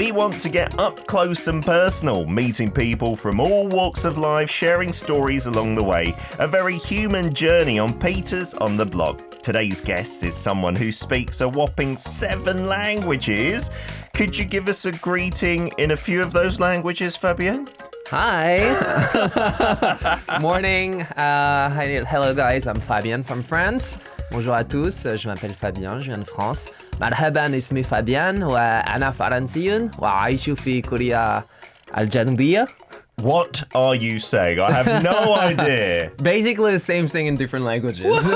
We want to get up close and personal, meeting people from all walks of life, sharing stories along the way. A very human journey on Peters on the Block. Today's guest is someone who speaks a whopping 7 languages. Could you give us a greeting in a few of those languages, Fabien? Hi. Morning. Hello guys, I'm Fabien from France. Bonjour à tous, je m'appelle Fabien, je viens de France. مرحبا اسمي فابيان وأنا فرنسي وأعيش في كوريا الجنوبية. What are you saying? I have no idea. Basically the same thing in different languages.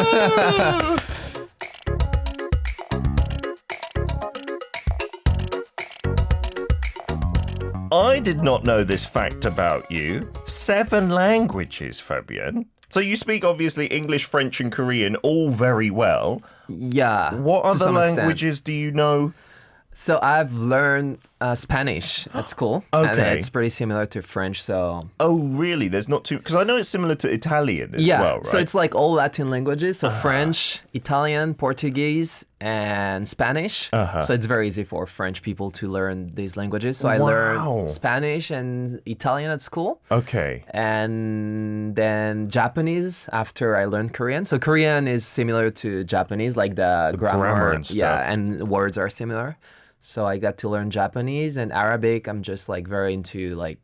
I did not know this fact about you. 7 languages, Fabien. So you speak obviously English, French and Korean all very well. Yeah. What other languages do you know? So I've learned Spanish at school. Okay. And it's pretty similar to French, so... Oh, really? There's not too... Because I know it's similar to Italian as well, right? So it's like all Latin languages. So French, Italian, Portuguese, and Spanish. So it's very easy for French people to learn these languages. So I learned Spanish and Italian at school. Okay. And then Japanese after I learned Korean. So Korean is similar to Japanese, like the grammar and stuff. Yeah, and words are similar. So I got to learn Japanese and Arabic. I'm just like very into like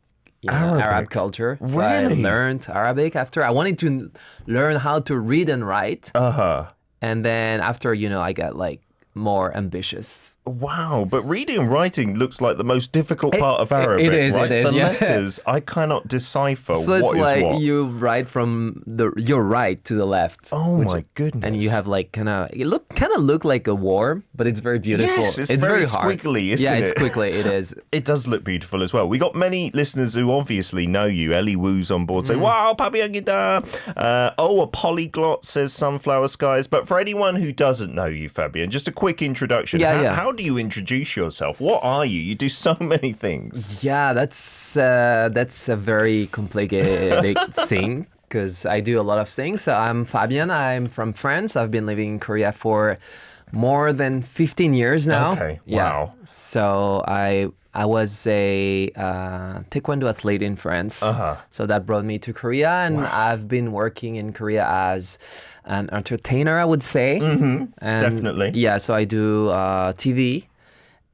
Arab culture. So Really? I learned Arabic after. I wanted to learn how to read and write. And then after, I got like more ambitious. Wow, but reading and writing looks like the most difficult part of Arabic, right? It is, the yeah. letters, I cannot decipher So what it's is like what. you write from your right to the left. Oh my goodness. And you have like kind of look like a war, but it's very beautiful. Yes, it's very hard. squiggly, isn't it? Yeah, it's squiggly, it is. It does look beautiful as well. We got many listeners who obviously know you. Ellie Woo's on board say, wow, Pabiangida. A polyglot, says Sunflower Skies. But for anyone who doesn't know you, Fabien, just a quick introduction. How do you introduce yourself? What are you? You do so many things. Yeah, that's a very complicated thing because I do a lot of things. So I'm Fabien. I'm from France. I've been living in Korea for more than 15 years now. Okay, yeah. Wow. So I was a taekwondo athlete in France. So that brought me to Korea, and I've been working in Korea as an entertainer, I would say. And Definitely. Yeah, so I do TV.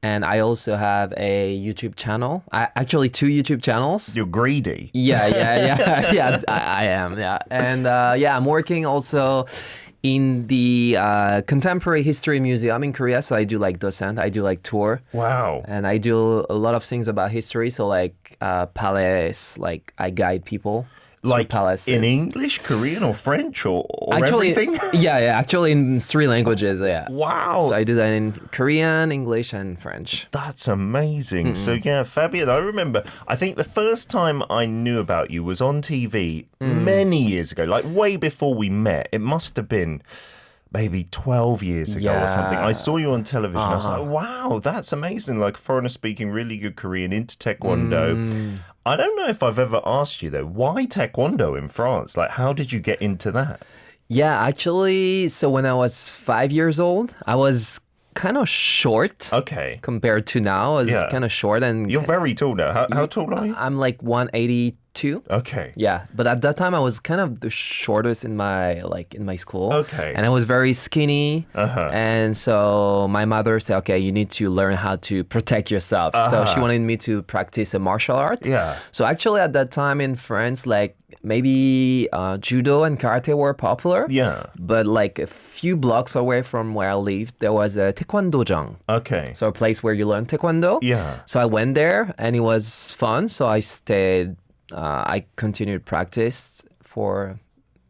And I also have a YouTube channel. Actually, 2 YouTube channels. You're greedy. Yeah. Yeah, I am, yeah. And I'm working also in the Contemporary History Museum in Korea. So I do like docent, I do like tour. Wow. And I do a lot of things about history. So like palace, like I guide people. Like palaces. in English, Korean or French or actually, everything? Yeah, actually in 3 languages, yeah. Wow. So I do that in Korean, English, and French. That's amazing. So yeah, Fabien, I remember, I think the first time I knew about you was on TV many years ago, like way before we met. It must have been maybe 12 years ago or something. I saw you on television. I was like, wow, that's amazing. Like a foreigner speaking really good Korean, into Taekwondo. I don't know if I've ever asked you though, why Taekwondo in France? Like, how did you get into that? Yeah, actually, so when I was 5 years old, I was kind of short. Okay. Compared to now, I was kind of short. And you're very tall now. How tall are you? I'm like 182. Okay. Yeah, but at that time I was kind of the shortest in my school. Okay. And I was very skinny. And so my mother said, okay, you need to learn how to protect yourself. So she wanted me to practice a martial art. Yeah. So actually at that time in France, like maybe judo and karate were popular. Yeah. But like a few blocks away from where I lived, there was a taekwondo-jang. Okay. So a place where you learn taekwondo. Yeah. So I went there and it was fun. So I stayed. I continued practice for.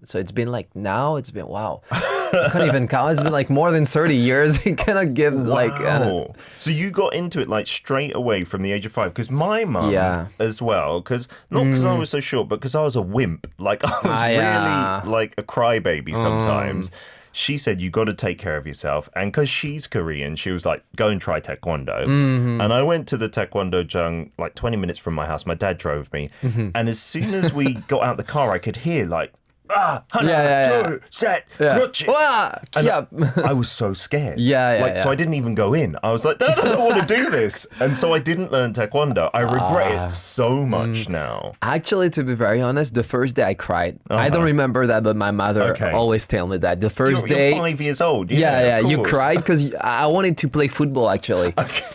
So it's been like now. It's been wow. I can't even count. It's been like more than 30 years. It kind of give like. So you got into it like straight away from the age of 5? Because my mum as well. Not because I was so short, but because I was a wimp. Like I was really like a crybaby sometimes. She said, you got to take care of yourself. And because she's Korean, she was like, go and try Taekwondo. And I went to the Taekwondo-jang like 20 minutes from my house. My dad drove me. And as soon as we got out the car, I could hear like 하나, 둘, 셋, 그렇지. Wow, I was so scared. So Yeah. I didn't even go in. I was like, I don't want to do this. And so I didn't learn Taekwondo. I regret it so much now. Actually, to be very honest, the first day I cried. I don't remember that, but my mother always tell me that. The 1st day... You're 5 years old. Yeah, you cried because I wanted to play football, actually.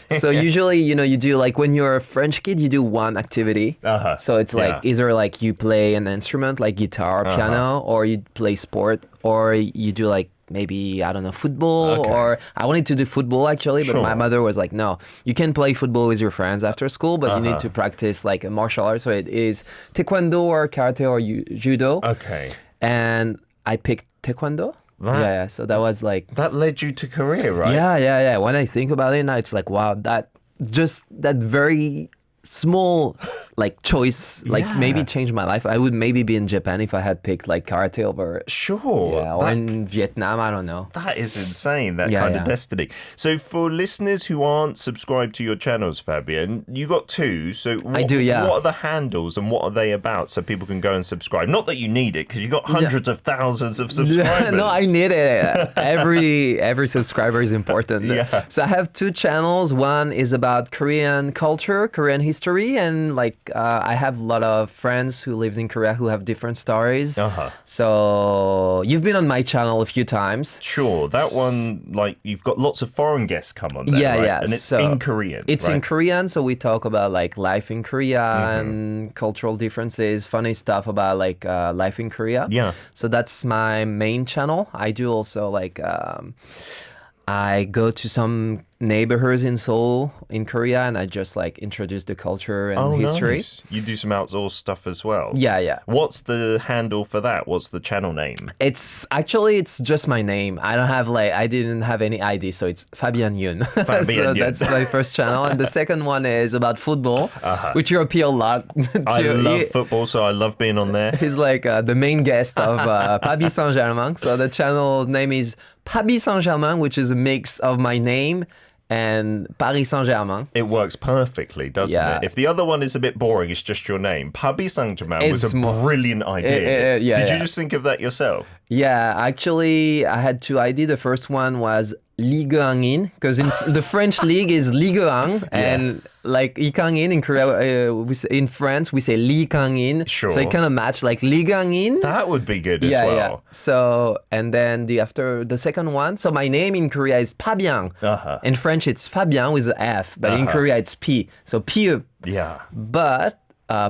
So usually, you do like when you're a French kid, you do one activity. So it's like either like you play an instrument like guitar, piano, or you play sport, or you do like maybe, I don't know, football, or I wanted to do football actually, but my mother was like, no, you can play football with your friends after school, but you need to practice like a martial art. So it is taekwondo or karate or judo. And I picked taekwondo. So that was like... That led you to career, right? Yeah. When I think about it now, it's like, wow, that very small like choice maybe changed my life. I would maybe be in Japan if I had picked like karate over or in Vietnam. I don't know. That is insane, that kind of destiny. So for listeners who aren't subscribed to your channels, Fabien, you got 2, so I do, what are the handles and what are they about so people can go and subscribe? Not that you need it, because you got hundreds of thousands of subscribers. No, I need it. Every subscriber is important. So I have 2 channels. One is about Korean culture, Korean history, and like I have a lot of friends who live in Korea who have different stories. So you've been on my channel a few times. Sure, that one, like you've got lots of foreign guests come on there, right? And it's in Korean. It's in Korean, so we talk about like life in Korea and cultural differences, funny stuff about like life in Korea. So that's my main channel. I do also like I go to some neighborhoods in Seoul, in Korea, and I just like introduce the culture and history. Nice. You do some outdoor stuff as well. Yeah. What's the handle for that? What's the channel name? It's just my name. I didn't have any ID, so it's Fabien Yun. So that's my first channel. And the second one is about football, which you appeal a lot to. I love football, so I love being on there. He's like the main guest of Paris Saint-Germain. So the channel name is Paris Saint-Germain, which is a mix of my name and Paris Saint-Germain. It works perfectly, doesn't it? If the other one is a bit boring, it's just your name. Paris Saint-Germain was a brilliant idea. Did you just think of that yourself? Yeah, actually, I had 2 ideas. The first one was Ligue 1, because in the French league is Ligue 1, and like Ikangin in Korea, in France we say Lee Kangin. Sure. So it kind of match like Ligue 1. That would be good as well. Yeah. So and then after the second one, so my name in Korea is Pabiang. In French it's Fabien with an F, but in Korea it's P. So P. But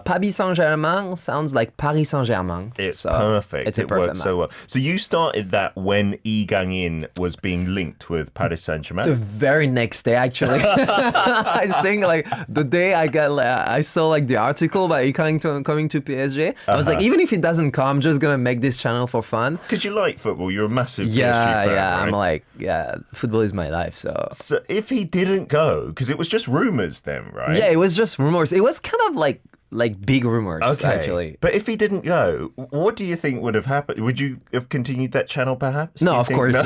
Paris Saint-Germain sounds like Paris Saint-Germain. It's perfect. It's a perfect works so well. So you started that when Lee Kang-in was being linked with Paris Saint-Germain? The very next day, actually. I think like the day I saw like the article about Lee Kang-in coming to PSG. I was like, even if it doesn't come, I'm just going to make this channel for fun. Because you like football. You're a massive PSG fan, right? I'm like, football is my life. So if he didn't go, because it was just rumors then, right? Yeah, it was just rumors. It was kind of like big rumors, actually. But if he didn't go, what do you think would have happened? Would you have continued that channel, perhaps? No, of course not.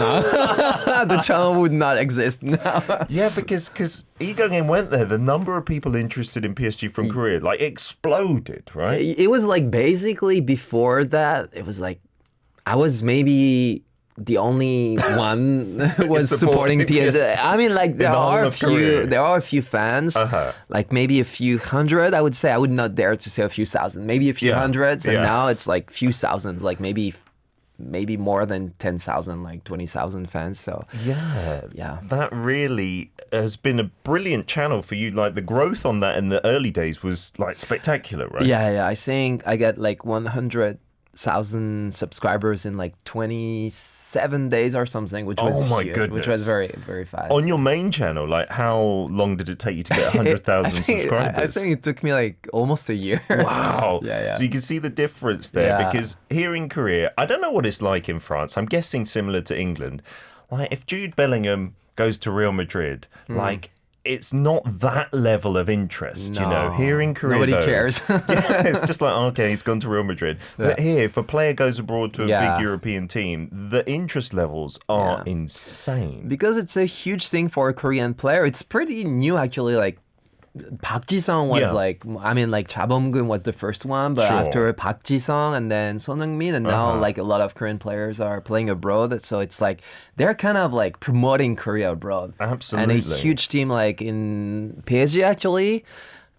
The channel would not exist now. Yeah, because Lee Kang-in went there, the number of people interested in PSG from Korea, like, exploded, right? It was like, basically, before that, it was like, I was maybe the only one who was supporting PSG. I mean, like there are a few fans, like maybe a few hundred. I would say I would not dare to say a few thousand, maybe a few hundreds, and now it's like few thousands, like maybe more than 10,000, like 20,000 fans. So yeah, that really has been a brilliant channel for you. Like the growth on that in the early days was like spectacular, right? Yeah. I think I got like 100,000 subscribers in like 27 days or something, which was huge, which was very, very fast. On your main channel, like how long did it take you to get 100,000 subscribers? I think it took me like almost a year. Wow. Yeah. So you can see the difference there because here in Korea, I don't know what it's like in France. I'm guessing similar to England. Like if Jude Bellingham goes to Real Madrid, like it's not that level of interest, you know. Here in Korea, nobody cares. It's just like, okay, he's gone to Real Madrid. But here, if a player goes abroad to a big European team, the interest levels are insane. Because it's a huge thing for a Korean player. It's pretty new, actually, like Park Ji-sung was Yeah. like, I mean, like Cha Bum-gun was the first one, but Sure. after Park Ji-sung and then Son Heung-min, and now like a lot of Korean players are playing abroad. So it's like they're kind of like promoting Korea abroad. Absolutely. And a huge team like in PSG actually.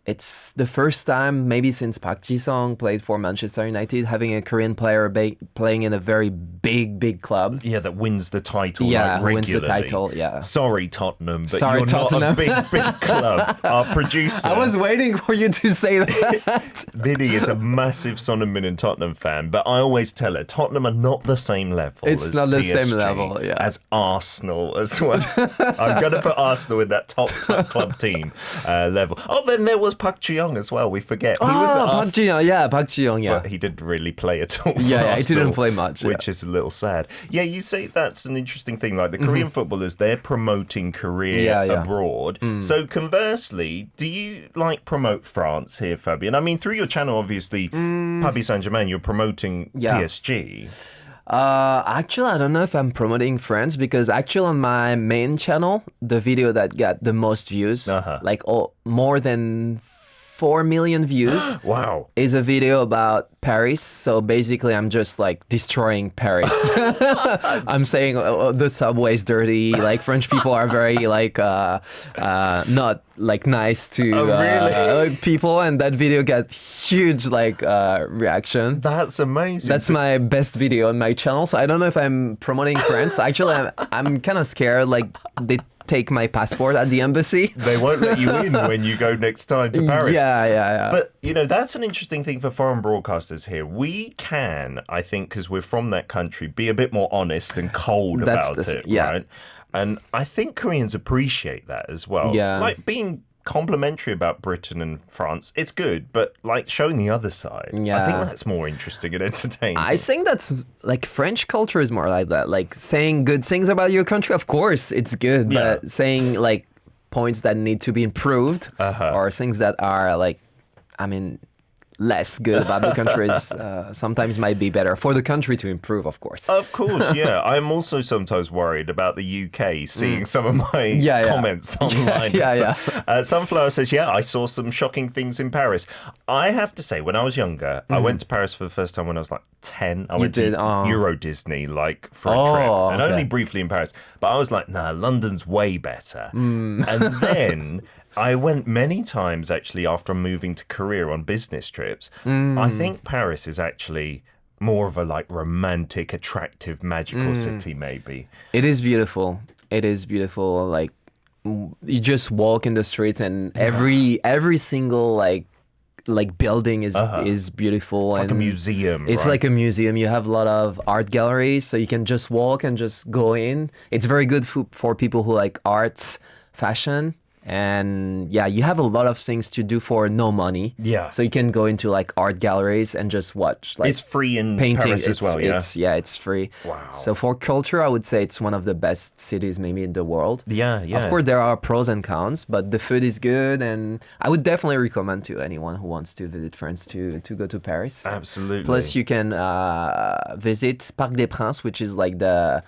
It's the first time, maybe since Park Ji-sung played for Manchester United, having a Korean player playing in a very big club. Yeah, that wins the title. Yeah, like, who wins the regularly. title, yeah. Sorry, Tottenham, but Sorry, you're Tottenham. not a big club. Our producer, I was waiting for you to say that. Vinny, is a massive Son Heung-min and Tottenham fan, but I always tell her Tottenham are not the same level. It's as not the PSG, same level, yeah. as Arsenal as well. I'm going to put Arsenal in that top club team level. Oh, then there was Park Ji-young as well. We forget he was at Park Ji-young, yeah, Park Ji-young, yeah. But he didn't really play at all. For Yeah, he Arsenal, didn't play much, yeah. which is a little sad. Yeah, you say that's an interesting thing. Like the Korean footballers, they're promoting career abroad. So conversely, do you like promote France here, Fabien? I mean, through your channel, obviously, Paris Saint-Germain, you're promoting PSG. Actually, I don't know if I'm promoting France because actually on my main channel, the video that got the most views, like more than 4 million views. Wow. Is a video about Paris. So basically, I'm just like destroying Paris. I'm saying the subway is dirty. Like French people are very like not like nice to people, and that video got huge like reaction. That's amazing. That's my best video on my channel. So I don't know if I'm promoting France. Actually, I'm kind of scared. Like they take my passport at the embassy. They won't let you in when you go next time to Paris. Yeah. But, you know, that's an interesting thing for foreign broadcasters here. We can, I think, because we're from that country, be a bit more honest and cold about it, right? And I think Koreans appreciate that as well. Yeah. Like being complimentary about Britain and France, it's good, but like showing the other side, I think that's more interesting and entertaining. I think that's like French culture is more like that. Like saying good things about your country, of course, it's good, but saying like points that need to be improved or things that are like, I mean, less good about the countries sometimes might be better for the country to improve, of course. Of course, yeah. I'm also sometimes worried about the UK seeing some of my comments online. Sunflower says, I saw some shocking things in Paris. I have to say, when I was younger, I went to Paris for the first time when I was like 10. I went to Euro Disney like for a trip, and only briefly in Paris. But I was like, nah, London's way better. And then I went many times actually after moving to Korea on business trips. I think Paris is actually more of a like romantic, attractive, magical city maybe. It is beautiful. It is beautiful. Like you just walk in the streets and every single like building is beautiful. It's and like a museum. It's like a museum. You have a lot of art galleries, so you can just walk and just go in. It's very good for people who like arts, fashion. And you have a lot of things to do for no money. Yeah. So you can go into like art galleries and just watch. Like, it's free in painting. Paris as well, it's free. Wow. So for culture, I would say it's one of the best cities maybe in the world. Yeah. Of course, there are pros and cons, but the food is good. And I would definitely recommend to anyone who wants to visit France to go to Paris. Absolutely. Plus, you can visit Parc des Princes, which is like the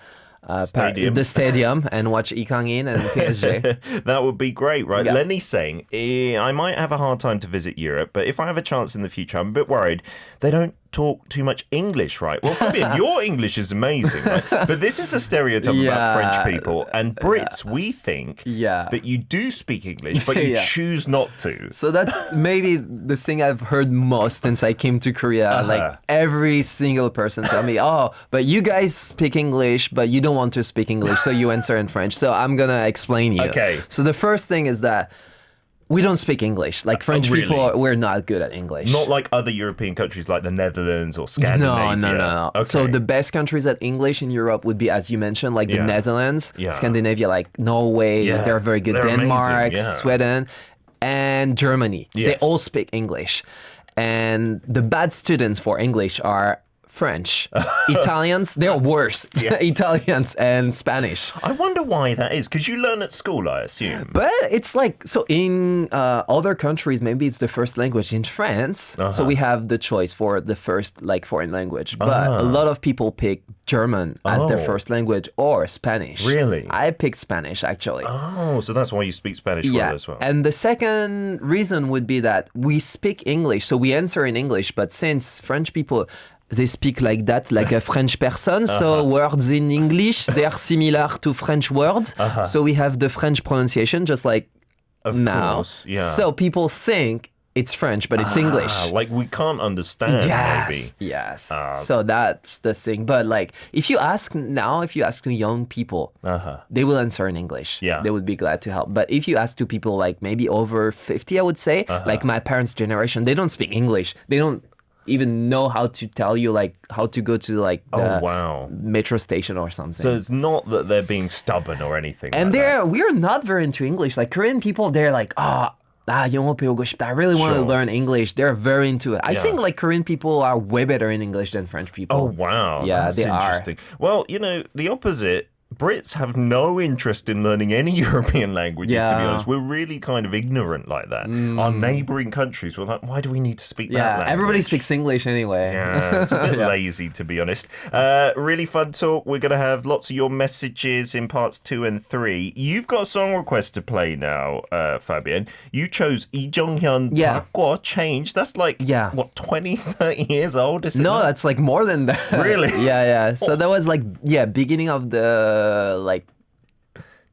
stadium and watch Lee Kang-in and PSG. That would be great, right? Yeah. Lenny's saying, I might have a hard time to visit Europe, but if I have a chance in the future, I'm a bit worried they don't talk too much English, right? Well, Fabien, your English is amazing, right? But this is a stereotype about French people. And Brits, we think that you do speak English, but you choose not to. So that's maybe the thing I've heard most since I came to Korea. Like every single person tell me, but you guys speak English, but you don't want to speak English, so you answer in French. So I'm going to explain you. Okay. So the first thing is that we don't speak English. Like French people, we're not good at English. Not like other European countries like the Netherlands or Scandinavia. No. Okay. So the best countries at English in Europe would be, as you mentioned, like the Netherlands, Scandinavia, like Norway. They're very good. They're Denmark, amazing, Sweden, and Germany. Yes. They all speak English. And the bad students for English are French. Italians, they're worst. Yes. Italians and Spanish. I wonder why that is, because you learn at school, I assume. But it's like, so in other countries, maybe it's the first language. In France, so we have the choice for the first like foreign language. But a lot of people pick German as their first language or Spanish. Really? I picked Spanish, actually. Oh, so that's why you speak Spanish well as well. And the second reason would be that we speak English, so we answer in English, but since French people, they speak like that, like a French person, so words in English, they are similar to French words, so we have the French pronunciation, just like Of now. course, yeah. So people think it's French, but it's English. Like we can't understand, maybe. Yes. So that's the thing. But like, if you ask young people, they will answer in English. Yeah. They would be glad to help. But if you ask to people like maybe over 50, I would say, like my parents' generation, they don't speak English. They don't even know how to tell you like how to go to like the metro station or something. So it's not that they're being stubborn or anything. And like we're not very into English. Like Korean people, they're like, I really want to learn English. They're very into it. I think like Korean people are way better in English than French people. Oh, wow. Yeah, that's they interesting. Well, the opposite. Brits have no interest in learning any European languages, to be honest. We're really kind of ignorant like that. Our neighbouring countries were like, why do we need to speak that language? Everybody speaks English anyway. Yeah, it's a bit lazy, to be honest. Really fun talk. We're going to have lots of your messages in parts 2 and 3. You've got a song request to play now, Fabien. You chose Lee Jong-hyun, 바꿔, Change. That's like, what, 20, 30 years old? No, that's like more than that. Really? Yeah. So that was like, beginning of the like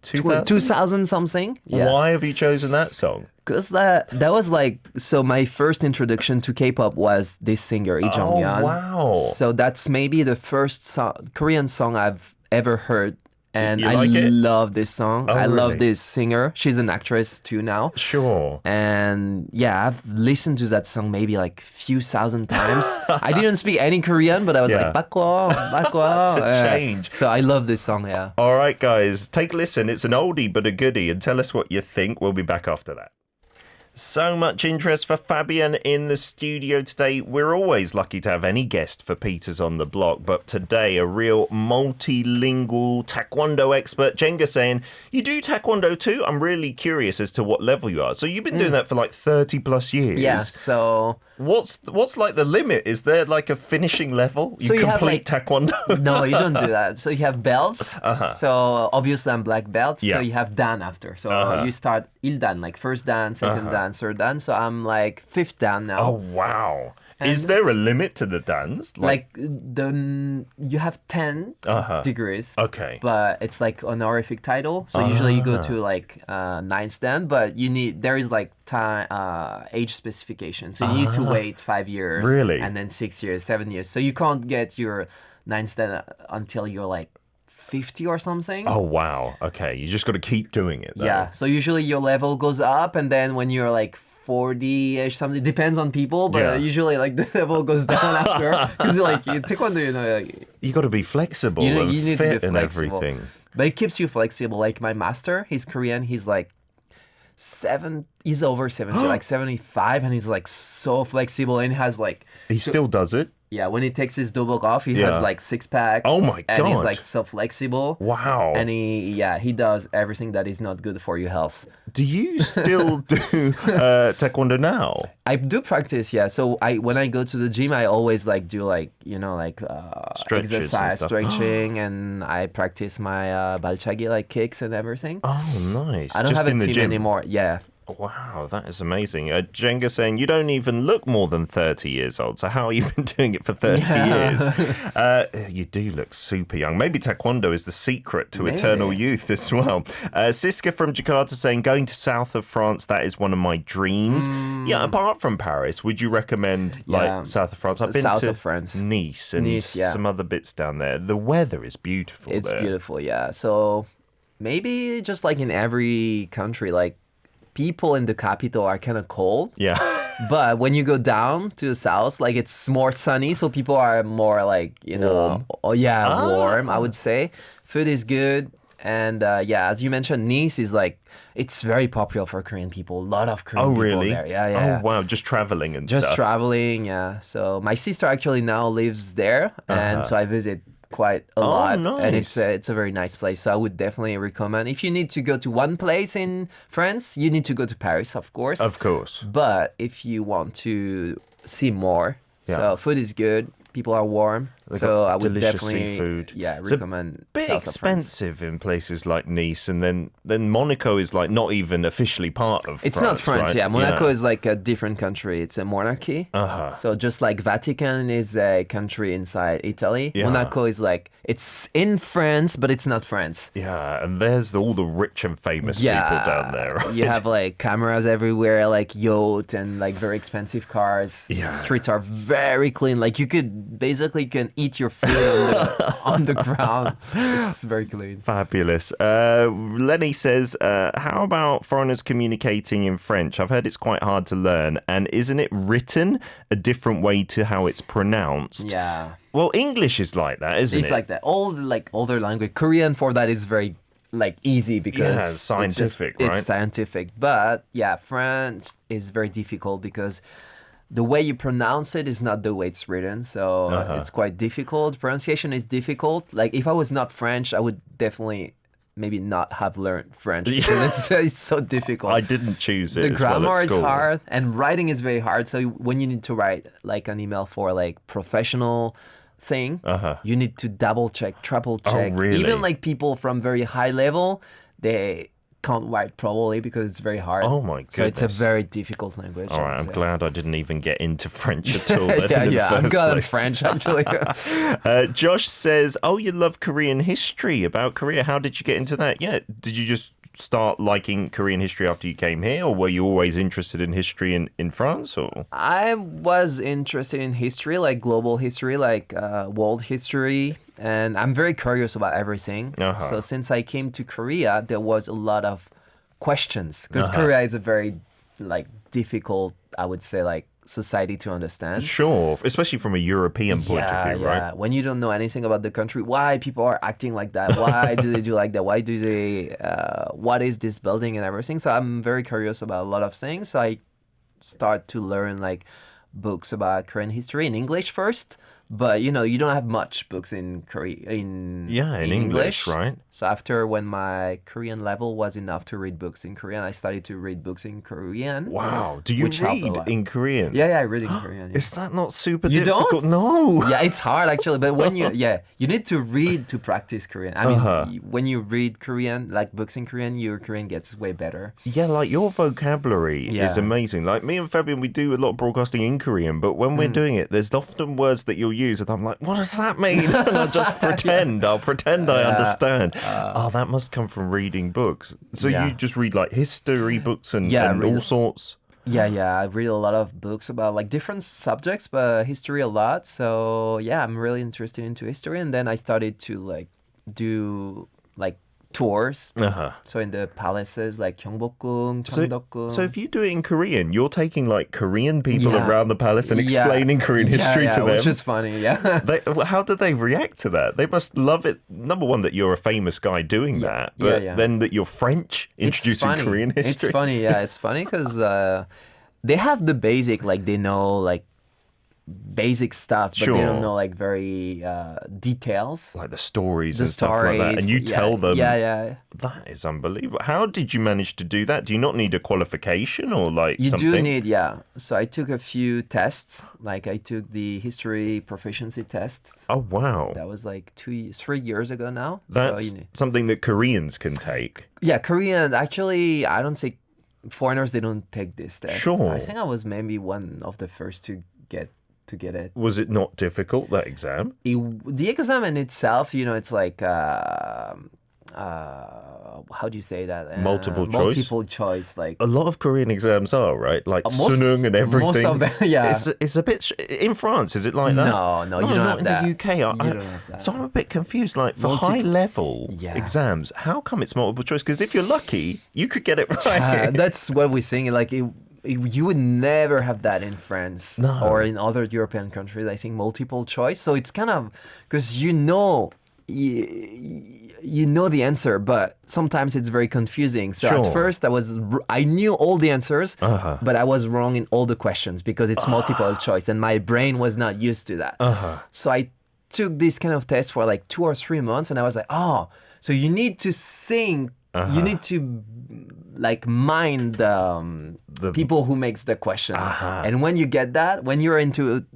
2000 something. Yeah. Why have you chosen that song? Because that was like, so my first introduction to K-pop was this singer, Lee Jong-hyun. Oh, wow. So that's maybe the first Korean song I've ever heard. And you like it? Love this song. I love really? this singer. She's an actress too now. Sure. And I've listened to that song maybe like few thousand times. I didn't speak any Korean, but I was like, 바꿔. To change. So I love this song, All right, guys, take a listen. It's an oldie but a goodie, and tell us what you think. We'll be back after that. So much interest for Fabien in the studio today. We're always lucky to have any guest for Peters on the Block, but today a real multilingual taekwondo expert, Jenga, saying, you do taekwondo too? I'm really curious as to what level you are. So you've been doing that for like 30 plus years. Yeah, so... What's like the limit? Is there like a finishing level? So you complete have, taekwondo? No, you don't do that. So you have belts. So obviously I'm black belt. Yeah. So you have dan after. So you start il-dan, like first dan, second dan, third dan. So I'm like fifth dan now. Oh, wow. Is there a limit to the dance? Like you have 10 degrees. Okay. But it's like honorific title. So usually you go to like 9th dan, but there is like time age specification. So you need to wait 5 years. Really? And then 6 years, 7 years. So you can't get your 9th dan until you're like 50 or something. Oh, wow. Okay. You just got to keep doing it, though. Yeah. So usually your level goes up, and then when you're like 40-ish something, depends on people, but usually like the level goes down after, because like in taekwondo, like, you got to be flexible you and need fit to be and flexible. everything. But it keeps you flexible. Like my master, he's Korean, he's like he's over 70, like 75, and he's like so flexible, and has like He still does it? Yeah, when he takes his dobok off, he has like 6-pack. Oh my God. And he's like so flexible. Wow. And he does everything that is not good for your health. Do you still do taekwondo now? I do practice, yeah. So when I go to the gym, I always like do like, Stretches and exercise, stuff. stretching, and I practice my balchagi, like kicks and everything. Oh, nice. I don't Just have in a the team gym anymore. Yeah. Wow, that is amazing. Jenga saying, you don't even look more than 30 years old, so how have you been doing it for 30 years? You do look super young. Maybe taekwondo is the secret to eternal youth as well. Siska from Jakarta saying, going to south of France, that is one of my dreams. Yeah, apart from Paris, would you recommend south of France? I've been south to of France. Nice and some other bits down there. The weather is beautiful It's there. beautiful, yeah. So maybe just like in every country, like people in the capital are kind of cold. Yeah. But when you go down to the south, like it's more sunny, so people are more like, warm. Warm, I would say. Food is good. And as you mentioned, Nice is like, it's very popular for Korean people. A lot of Korean people really? there. Yeah. Oh, wow. Just traveling and Just stuff. traveling, yeah. So my sister actually now lives there, and so I visit quite a lot. And nice. it's a very nice place. So I would definitely recommend. If you need to go to one place in France, you need to go to Paris, of course. Of course. But if you want to see more, so food is good. People are warm, so I would delicious definitely seafood. recommend. Bit south of France. expensive in places like Nice, and then Monaco is like not even officially part of It's France. not France, right? yeah. Monaco is like a different country. It's a monarchy. So just like Vatican is a country inside Italy, Monaco is like, it's in France, but it's not France. Yeah, and there's all the rich and famous people down there, right? You have like cameras everywhere, like yacht and like very expensive cars. Yeah. Streets are very clean. Like you can eat your food on the ground. It's very clean. Fabulous. Lenny says, how about foreigners communicating in French? I've heard it's quite hard to learn. And isn't it written a different way to how it's pronounced? Yeah. Well, English is like that, isn't it? It's like that. All the like other language. Korean for that is very like easy because it's scientific, right? It's scientific. But yeah, French is very difficult because the way you pronounce it is not the way it's written. So it's quite difficult. Pronunciation is difficult. Like if I was not French, I would definitely maybe not have learned French because it's so difficult. I didn't choose it. The as well grammar at is school. hard and writing is very hard. So when you need to write like an email for like professional thing, you need to double check, triple check. really? Even like people from very high level, they can't write properly because it's very hard. Oh my goodness. So it's a very difficult language. All right, I'm glad I didn't even get into French at all. Then in the I'm first good at place. French actually. Josh says, oh, you love Korean history. About Korea, how did you get into that? Yeah, did you just start liking Korean history after you came here, or were you always interested in history in France? Or I was interested in history, like global history, like world history, and I'm very curious about everything. So since I came to Korea, there was a lot of questions because Korea is a very like difficult, I would say, like society to understand. sure, especially from a European point of view, right? When you don't know anything about the country, why people are acting like that, why do they do like that, why do they, what is this building and everything. So I'm very curious about a lot of things. So I start to learn like books about Korean history in English first. But you know, you don't have much books in in English, right? So after when my Korean level was enough to read books in Korean, I started to read books in Korean. Wow, do you which helped a read lot. in Korean? Yeah, I read in Korean. Is that not super You don't? difficult? No. Yeah, it's hard actually, but when you you need to read to practice Korean. I mean, when you read Korean, like books in Korean, your Korean gets way better. Yeah, like your vocabulary is amazing. Like me and Fabien, we do a lot of broadcasting in Korean, but when we're doing it, there's often words that you'll use and I'm like, what does that mean? And I'll just pretend. I'll pretend I understand. That must come from reading books. So you just read like history books and all sorts? Yeah, I read a lot of books about like different subjects, but history a lot. So yeah, I'm really interested into history. And then I started to like do like tours. So in the palaces like Gyeongbokgung, Cheongdeokgung. So if you do it in Korean, you're taking like Korean people around the palace and explaining Korean history to them. Which is funny, How do they react to that? They must love it. Number one, that you're a famous guy doing that, but then that you're French introducing Korean history. It's funny, it's funny because they have the basic, like they know like basic stuff, but they don't know like very details. Like the stories and stuff like that. And you tell them. Yeah. That is unbelievable. How did you manage to do that? Do you not need a qualification or like you something? do need, So I took a few tests. Like I took the history proficiency test. Oh, wow. That was like 3 years ago now. That's something that Koreans can take. Yeah, Korean. Actually, I don't say foreigners, they don't take this test. Sure. I think I was maybe one of the first to get it. Was it not difficult, that exam? The exam in itself, it's like how do you say that? Multiple choice? Multiple choice, like a lot of Korean exams are, right? Like sunung and everything. Most of them, yeah. It's a bit... In France, is it like that? No, you don't have that. Not in the UK. You don't have that. So I'm a bit confused. Like, for high-level exams, how come it's multiple choice? Because if you're lucky, you could get it right. That's what we're saying. Like, you would never have that in France or in other European countries. I think multiple choice. So it's kind of... Because you know the answer, but sometimes it's very confusing. So Sure. at first I knew all the answers, but I was wrong in all the questions because it's multiple choice and my brain was not used to that. So I took this kind of test for like 2 or 3 months and I was like, oh, so you need to sing, you need to like mind the people who makes the questions. And when you get that, when you're into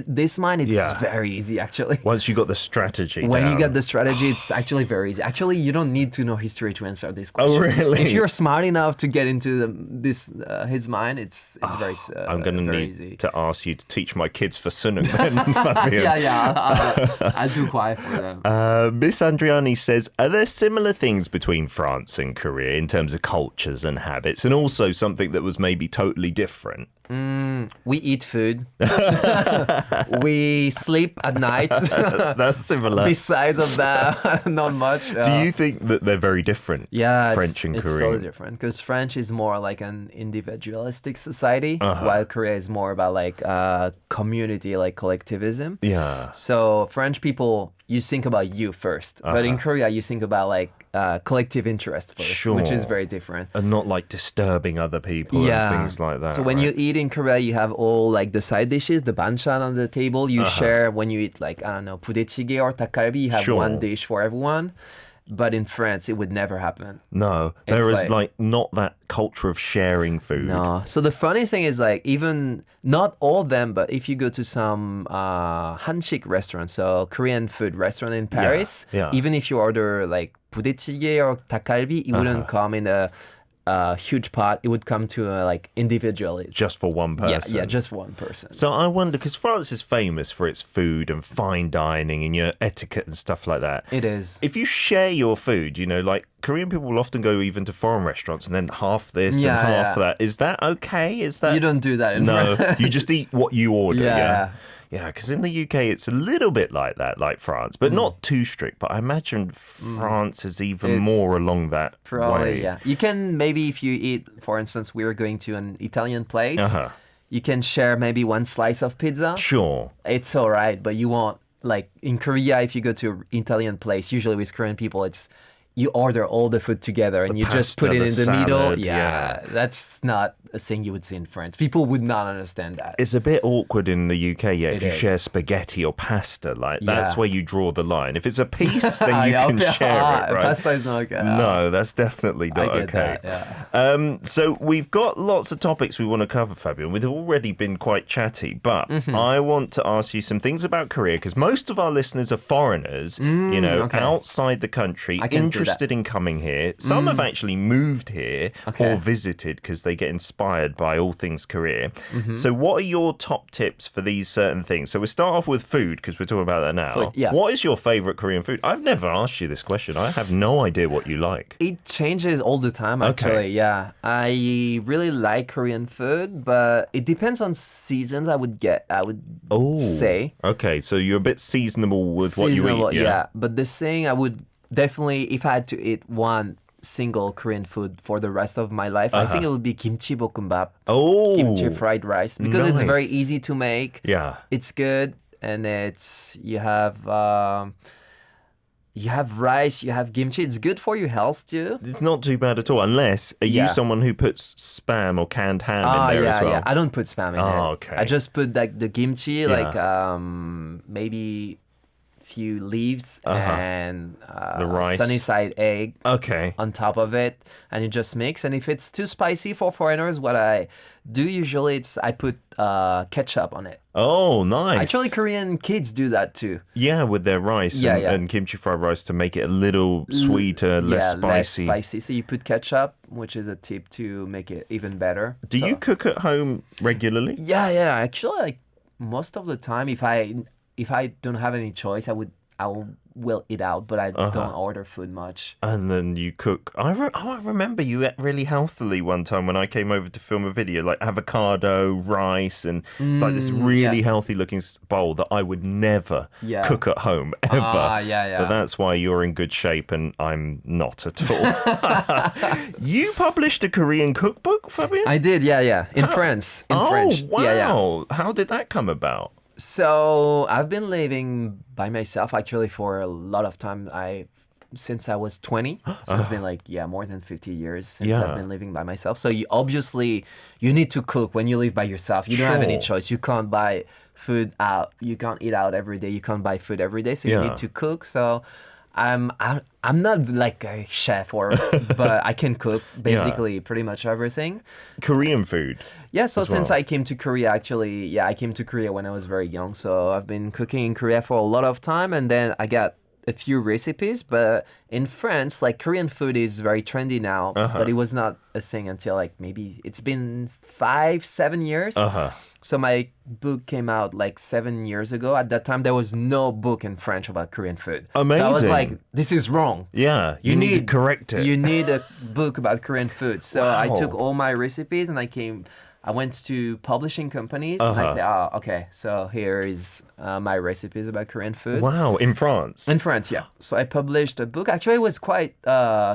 this mind, it's very easy actually. Once you got the strategy When down. you get the strategy, it's actually very easy. Actually, you don't need to know history to answer this question. Oh, really? If you're smart enough to get into his mind, it's very I'm going to very need easy. to ask you to teach my kids for Sunung then, Fabien. I'll do quiet for them. Miss Andriani says, are there similar things between France and Korea in terms of cultures and habits, and also something that was maybe totally different? We eat food. We sleep at night. That's similar. Besides of that, not much. Do you think that they're very different? Yeah, French and it's Korean. totally different because French is more like an individualistic society, while Korea is more about like community, like collectivism. Yeah. So French people, you think about you first, but in Korea you think about like collective interest first, which is very different. And not like disturbing other people and things like that. So when you eat in Korea, you have all like the side dishes, the banchan on the table. You share when you eat like, I don't know, 부대찌개 or 닭갈비, you have one dish for everyone. But in France, it would never happen. No, there is like not that culture of sharing food. No. So the funny thing is like even not all of them, but if you go to some 한식 restaurant, so Korean food restaurant in Paris, even if you order like 부대찌개 or 닭갈비, it wouldn't come in a huge pot. It would come to like individually. Just for one person. Yeah, just one person. So I wonder, because France is famous for its food and fine dining and etiquette and stuff like that. It is. If you share your food, like Korean people will often go even to foreign restaurants and then half this and half that. Is that okay? Is that... You don't do that in France. France. You just eat what you order. Yeah, because in the UK it's a little bit like that, like France, but not too strict. But I imagine France is even more along that way. Yeah. You can maybe, if you eat, for instance, we were going to an Italian place, you can share maybe one slice of pizza. Sure. It's all right, but you won't, like in Korea, if you go to an Italian place, usually with Korean people, it's you order all the food together and you just put it in the middle. Yeah, that's not a thing you would see in France. People would not understand that. It's a bit awkward in the UK, if you share spaghetti or pasta. Like that's where you draw the line. If it's a piece, then you can share it, right? Pasta is not okay. No, that's definitely not okay. So we've got lots of topics we want to cover, Fabien. We've already been quite chatty, but I want to ask you some things about Korea because most of our listeners are foreigners, outside the country, interested in coming here. Some have actually moved here or visited because they get inspired by all things Korea. So what are your top tips for these certain things? So we'll start off with food because we're talking about that now. Food, What is your favorite Korean food? I've never asked you this question. I have no idea what you like. It changes all the time, actually. Yeah, I really like Korean food, but it depends on seasons. I would say. Okay, so you're a bit seasonable with what you eat. Yeah, but the thing I would definitely, if I had to eat one single Korean food for the rest of my life, I think it would be kimchi bokkeumbap. Oh, kimchi fried rice, because it's very easy to make. Yeah, it's good, and you have rice, you have kimchi. It's good for your health too. It's not too bad at all, unless are you someone who puts spam or canned ham in there as well? Yeah, I don't put spam in it. Okay. I just put like the kimchi, like maybe few leaves and the rice, sunny side egg on top of it, and you just mix. And if it's too spicy for foreigners, what I do usually I put ketchup on it. Oh, nice. Actually, Korean kids do that too. Yeah, with their rice and kimchi fried rice to make it a little sweeter, less spicy. Less spicy. So you put ketchup, which is a tip to make it even better. Do you cook at home regularly? Yeah. Actually, like most of the time, if I don't have any choice, I will eat out, but I don't order food much. And then you cook. I remember you ate really healthily one time when I came over to film a video, like avocado, rice, and it's like this really healthy looking bowl that I would never cook at home, ever. But that's why you're in good shape and I'm not at all. You published a Korean cookbook, Fabien? I did, in France. In French. Wow. Yeah. How did that come about? So I've been living by myself actually for a lot of time. Since I was 20. So it's been like, more than 50 years since I've been living by myself. So you need to cook when you live by yourself. You don't have any choice. You can't buy food out. You can't eat out every day. You can't buy food every day. So you need to cook. So I'm not like a chef but I can cook basically pretty much everything. Korean food. Yeah, so since I came to Korea, actually, I came to Korea when I was very young. So I've been cooking in Korea for a lot of time, and then I got a few recipes. But in France, like Korean food is very trendy now, but it was not a thing until like maybe it's been 5-7 years. So my book came out like 7 years ago. At that time, there was no book in French about Korean food. Amazing. So I was like, this is wrong. Yeah, you need to correct it. You need a book about Korean food. So I took all my recipes and I went to publishing companies and I said, okay, so here is my recipes about Korean food. Wow, in France? In France, yeah. So I published a book. Actually, it was quite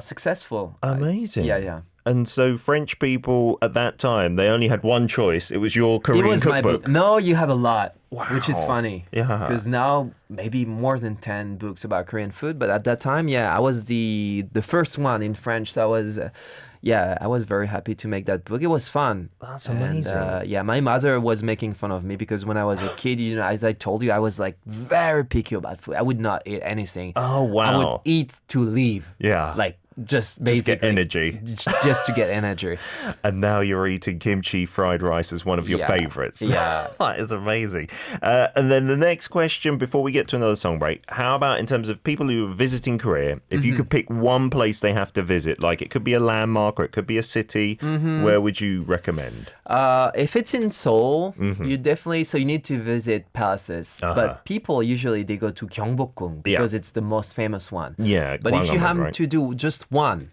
successful. Amazing. Yeah. And so French people at that time, they only had one choice. It was your Korean cookbook. My book. No, you have a lot, which is funny. Yeah. Because now maybe more than 10 books about Korean food. But at that time, I was the first one in French. So I was very happy to make that book. It was fun. That's amazing. And, my mother was making fun of me because when I was a kid, as I told you, I was like very picky about food. I would not eat anything. Oh, wow. I would eat to live. Yeah. Like just basically. Just get energy. Just to get energy. And now you're eating kimchi fried rice as one of your favorites. Yeah. That is amazing. And then the next question before we get to another song break, how about in terms of people who are visiting Korea, if you could pick one place they have to visit, like it could be a landmark or it could be a city, where would you recommend? If it's in Seoul, you need to visit palaces. But people usually they go to Gyeongbokgung because it's the most famous one. Yeah. But if you have to do just one,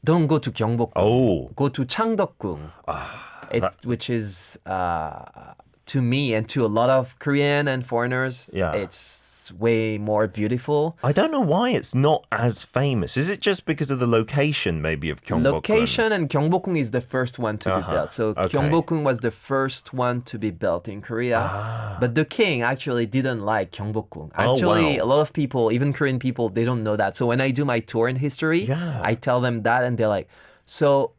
don't go to Gyeongbokgung. Oh. Go to Changdeokgung, which is to me and to a lot of Korean and foreigners, it's way more beautiful. I don't know why it's not as famous. Is it just because of the location, maybe, of Gyeongbokgung? Location, and Gyeongbokgung is the first one to be built. So Gyeongbokgung was the first one to be built in Korea. But the king actually didn't like Gyeongbokgung. Actually, a lot of people, even Korean people, they don't know that. So when I do my tour in history, I tell them that and they're like, so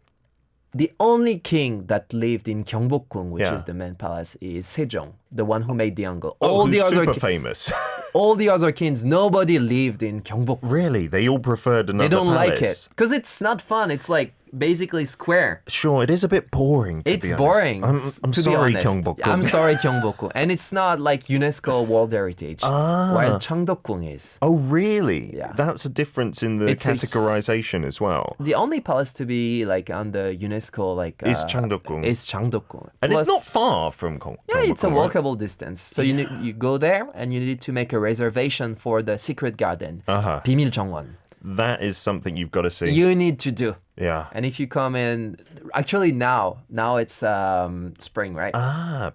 the only king that lived in Gyeongbokgung, which is the main palace, is Sejong, the one who made the Yeongo. Who's super famous. All the other kings, nobody lived in Gyeongbokgung. Really? They all preferred another They don't palace? like it. Because it's not fun. It's like basically square. Sure, it is a bit boring, to be honest. Boring. I'm sorry, Gyeongbokgung. I'm sorry, Gyeongbokgung. And it's not like UNESCO World Heritage, while Changdeokgung is. Oh, really? Yeah. That's a difference in the categorization as well. The only palace to be like on the UNESCO is Changdeokgung. Is Changdeokgung. And it's not far from Gyeongbokgung. Yeah, it's a walkable distance. So you go there and you need to make a reservation for the secret garden, 비밀 정원. That is something you've got to see. You need to do. Yeah. And if you come in, actually now it's spring, right?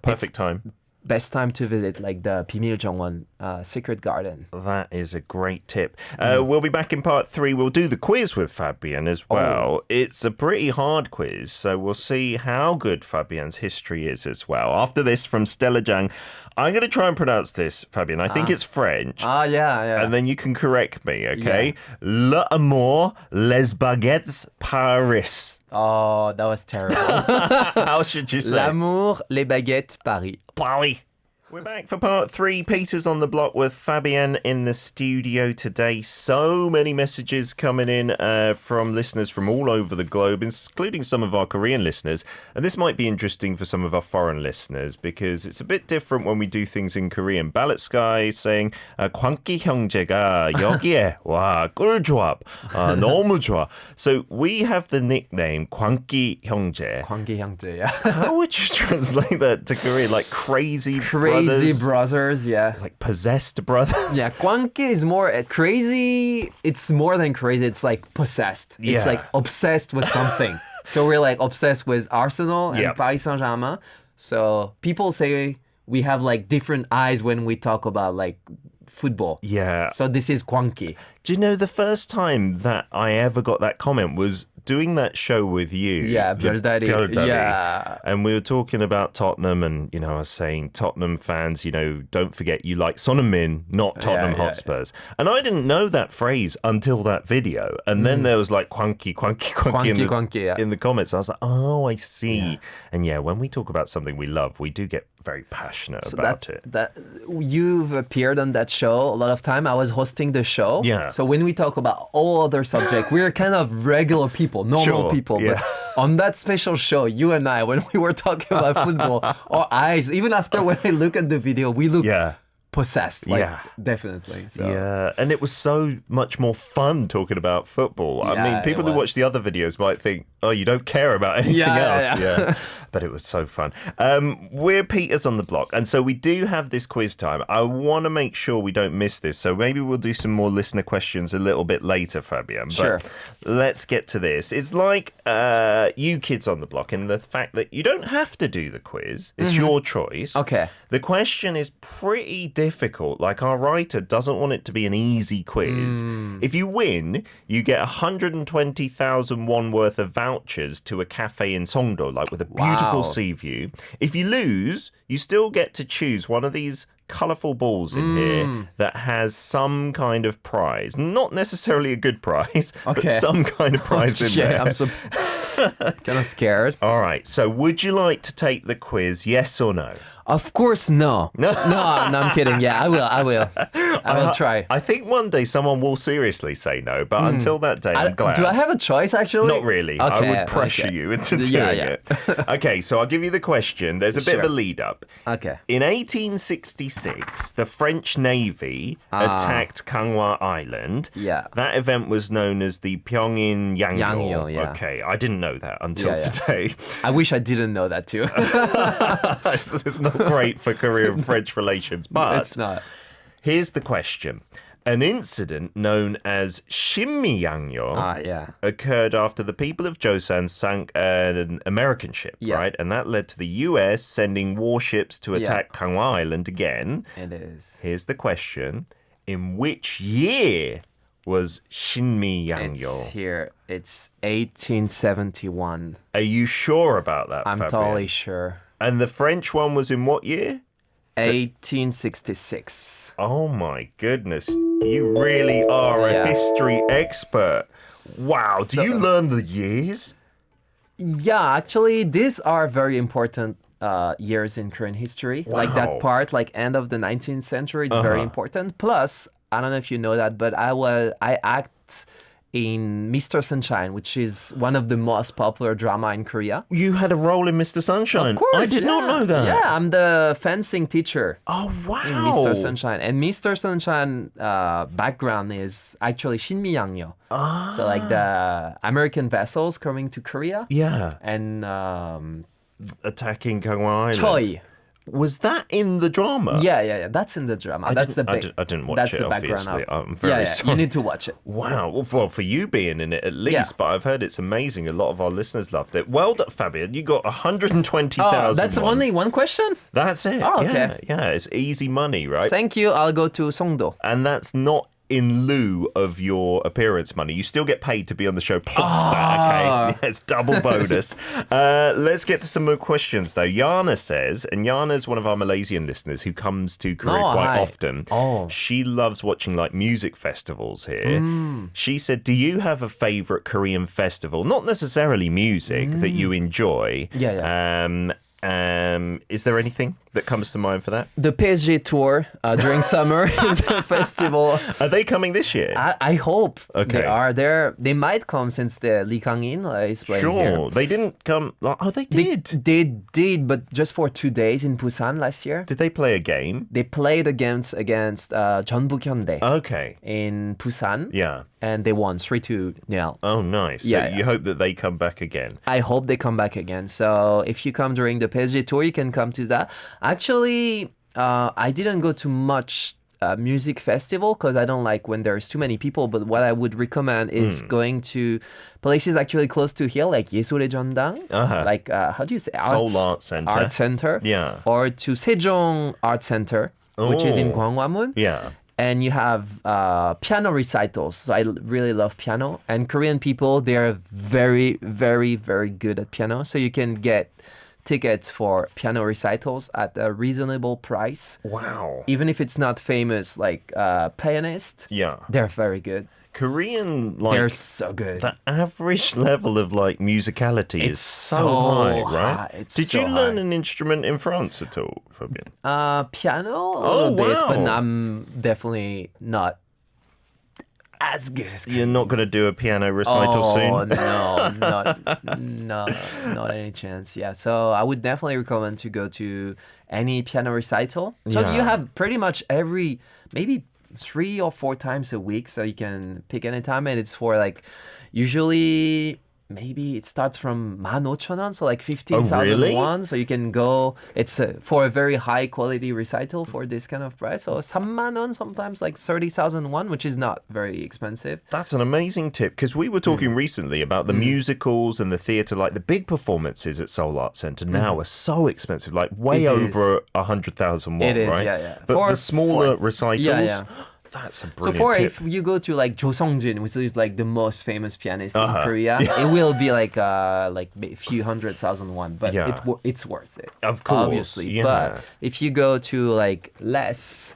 Perfect time. Best time to visit like the 비밀 정원 secret garden. That is a great tip. We'll be back in part 3. We'll do the quiz with Fabien as well. It's a pretty hard quiz, so we'll see how good Fabien's history is as well. After this, from Stella Jang, I'm going to try and pronounce this, Fabien. I think it's French. Yeah. And then you can correct me, okay? L'amour, les baguettes, Paris. Oh, that was terrible. How should you say? L'amour, les baguettes, Paris. Paris. We're back for part 3. Peter's on the block with Fabien in the studio today. So many messages coming in from listeners from all over the globe, including some of our Korean listeners. And this might be interesting for some of our foreign listeners because it's a bit different when we do things in Korean. Ballot Sky is saying, 광기 형제가 여기에 와 꿀조합 너무 좋아. So we have the nickname 광기 형제. 광기 형제, yeah. How would you translate that to Korean? Like crazy brothers, yeah. Like possessed brothers. Yeah, 광기 is more crazy. It's more than crazy. It's like possessed. It's like obsessed with something. So we're like obsessed with Arsenal and Paris Saint-Germain. So people say we have like different eyes when we talk about like football. Yeah. So this is 광기. Do you know the first time that I ever got that comment was doing that show with you. Yeah, the 별다리. 별다리, Yeah. and we were talking about Tottenham, and I was saying Tottenham fans, don't forget you like Son Heung-min, not Tottenham Hotspurs. And I didn't know that phrase until that video, and then there was like quanky in the comments. I was like, oh, I see. Yeah. And when we talk about something we love, we do get very passionate about it. That you've appeared on that show a lot of time. I was hosting the show. Yeah. So when we talk about all other subjects, we're kind of regular people, normal people. Yeah. But on that special show, you and I, when we were talking about football, our eyes, even after when I look at the video, we look possessed. Definitely. So. Yeah, and it was so much more fun talking about football. I mean, people who watch the other videos might think, oh, you don't care about anything else. Yeah. But it was so fun. We're Peters on the Block, and so we do have this quiz time. I want to make sure we don't miss this, so maybe we'll do some more listener questions a little bit later, Fabien. Sure. But let's get to this. It's like you kids on the block, and the fact that you don't have to do the quiz. It's your choice. Okay. The question is pretty difficult. Like, our writer doesn't want it to be an easy quiz. If you win, you get 120,000 won worth of vouchers to a cafe in Songdo, like with a beautiful sea view. If you lose, you still get to choose one of these colourful balls in here that has some kind of prize. Not necessarily a good prize, but some kind of prize in there. I'm so kind of scared. All right, so would you like to take the quiz, yes or no? Of course, no. No, I'm kidding. Yeah, I will. I will try. I think one day someone will seriously say no, but until that day, I'm glad. Do I have a choice, actually? Not really. I would pressure you into doing it. Okay, so I'll give you the question. There's a bit of a lead up. Okay. In 1866, the French Navy attacked Gangwon Island. Yeah. That event was known as the Pyongyang Yangyo, yeah. Okay, I didn't know that until today. I wish I didn't know that too. It's not great for Korean French relations, but it's not. Here's the question. An incident known as Shinmiyangyo occurred after the people of Joseon sank an American ship, right? And that led to the US sending warships to attack Gangwon Island again. It is. Here's the question. In which year was Shinmiyangyo? It's here. It's 1871. Are you sure about that, I'm Fabien? totally sure. And the French one was in what year? 1866. Oh my goodness. You really are a history expert. Wow. Do you learn the years? Yeah, actually, these are very important years in Korean history. Wow. Like that part, like end of the 19th century, it's very important. Plus, I don't know if you know that, but I act in Mr. Sunshine, which is one of the most popular drama in Korea. You had a role in Mr. Sunshine. Of course, I did not know that. Yeah, I'm the fencing teacher. Oh, wow. In Mr. Sunshine. And Mr. Sunshine background is actually Shinmiyangyo. So like the American vessels coming to Korea. Yeah. And attacking Gangwon Island. Choi. Was that in the drama? Yeah. That's in the drama. That's the big. I didn't watch that's it, the obviously. background I'm very sorry. You need to watch it. Wow. Well, for you being in it at least, but I've heard it's amazing. A lot of our listeners loved it. Well done, Fabien. You got 120,000. Oh, that's only one question? That's it. Oh, okay. Yeah, it's easy money, right? Thank you. I'll go to Songdo. And that's not in lieu of your appearance money. You still get paid to be on the show plus that, okay? It's double bonus. Let's get to some more questions, though. Yana says, and Yana's one of our Malaysian listeners who comes to Korea quite often. She loves watching, like, music festivals here. She said, do you have a favourite Korean festival? Not necessarily music that you enjoy. Is there anything that comes to mind for that? The PSG tour during summer is a festival. Are they coming this year? I hope Okay. they are there. They might come since the Lee Kang-in is playing here. They didn't come. Oh, they did. They did, but just for 2 days in Busan last year. Did they play a game? They played against Jeonbuk Hyundai Okay. in Busan. Yeah. And they won 3-0. Oh, nice. So you hope that they come back again. I hope they come back again. So if you come during the PSG tour, you can come to that. Actually, I didn't go to much music festival because I don't like when there's too many people. But what I would recommend is going to places actually close to here, like 예술의 전당, like how do you say? Seoul Art Center. Art Center. Yeah. Or to Sejong Art Center, which is in Gwanghwamun. Yeah. And you have piano recitals. So I really love piano. And Korean people, they're very, very, very good at piano. So you can get tickets for piano recitals at a reasonable price. Wow. Even if it's not famous, like pianist, Yeah. they're very good. Korean, like, They're so good. the average level of like musicality is It's so so high, right? high. It's Did so you learn high. an instrument in France at all, Fabien? Piano a Oh, little bit, but wow. I'm definitely not as good as You're not going to do a piano recital soon? Not any chance. Yeah, so I would definitely recommend to go to any piano recital. So Yeah. you have pretty much maybe 3 or 4 times a week, so you can pick any time, and it's for like usually maybe it starts from 15,000원, so like 15,000 really? won. So you can go. It's for a very high quality recital for this kind of price. So 3만 원, sometimes like 30,000 won, which is not very expensive. That's an amazing tip, because we were talking recently about the musicals and the theatre, like the big performances at Seoul Arts Centre now are so expensive, like way It over 100,000 won, It is, right? yeah. But for For smaller recitals, yeah. that's a So brilliant for tip. if you go to like Jo Sung-jin, which is like the most famous pianist Uh-huh. in Korea, it will be like a few 100,000 won, but Yeah. it's worth it. Of course, obviously. yeah. But if you go to like less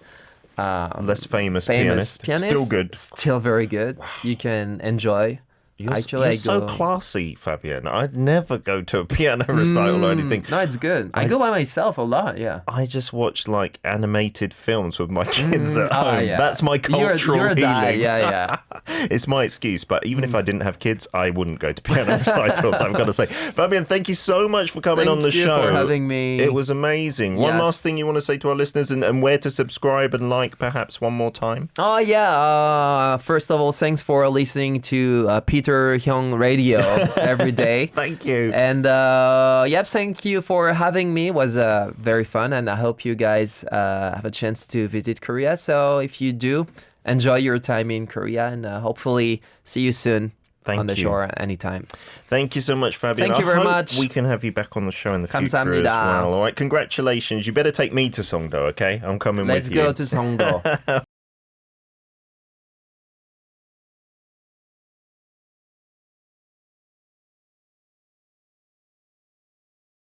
famous famous pianist, still good. still very good. You can enjoy. You're so classy, Fabien. I'd never go to a piano recital or anything. No, it's good. I go by myself a lot. Yeah. I just watch like animated films with my kids at home. Yeah. That's my cultural you're healing. Yeah. It's my excuse, but even if I didn't have kids, I wouldn't go to piano recitals, I've got to say. Fabien, thank you so much for coming on the Thank you show. for having me. It was amazing. One Yes. last thing you want to say to our listeners, and where to subscribe and like perhaps one more time? Oh yeah. First of all, thanks for listening to Peter Hyung Radio every day. Thank you. And thank you for having me. It was very fun, and I hope you guys have a chance to visit Korea. So if you do, enjoy your time in Korea, and hopefully see you soon on the you. shore anytime. Thank you so much, Fabien. Thank you very I hope much. we can have you back on the show in the future 감사합니다. as well. All right, congratulations. You better take me to Songdo, okay? I'm coming Let's with you. go to Songdo.